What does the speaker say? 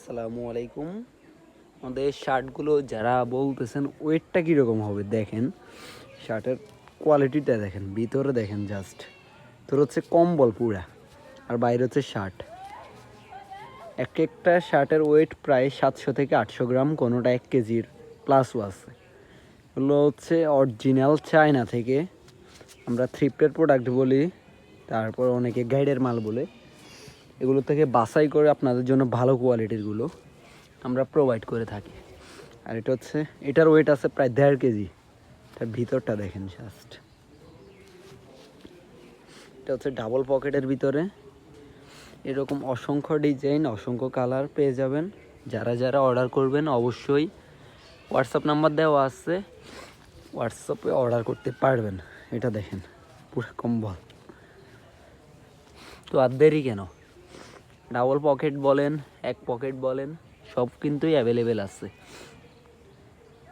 আসসালামু আলাইকুম। আমাদের শার্টগুলো যারা বলতেছেন ওয়েটটা কীরকম হবে দেখেন, শার্টের কোয়ালিটিটা দেখেন, ভিতরে দেখেন জাস্ট। তোর হচ্ছে কম্বল পুরা, আর বাইরে হচ্ছে শার্ট। একটা শার্টের ওয়েট প্রায় 700 থেকে 800 গ্রাম, কোনোটা 1 কেজির প্লাসও আছে। এগুলো হচ্ছে অরিজিনাল চায়না থেকে, আমরা থ্রিফটের প্রোডাক্ট বলি, তারপর অনেকে গাইডের মাল বলে। এগুলো থেকে বাছাই করে আপনাদের জন্য ভালো কোয়ালিটিরগুলো আমরা প্রোভাইড করে থাকি। আর এটা হচ্ছে, এটার ওয়েট আছে প্রায় 1.5 কেজি। এটার ভিতরটা দেখেন জাস্ট। এটা হচ্ছে ডাবল পকেটের ভিতরে, এরকম অসংখ্য ডিজাইন, অসংখ্য কালার পেয়ে যাবেন। যারা যারা অর্ডার করবেন অবশ্যই হোয়াটসঅ্যাপ নাম্বার দেওয়া আছে, হোয়াটসঅ্যাপে অর্ডার করতে পারবেন। এটা দেখেন পুরো কম্বল। তো আর দেরি কেন, ডাবল পকেট বলেন, এক পকেট বলেন, সব কিন্তু অ্যাভেলেবেল আছে।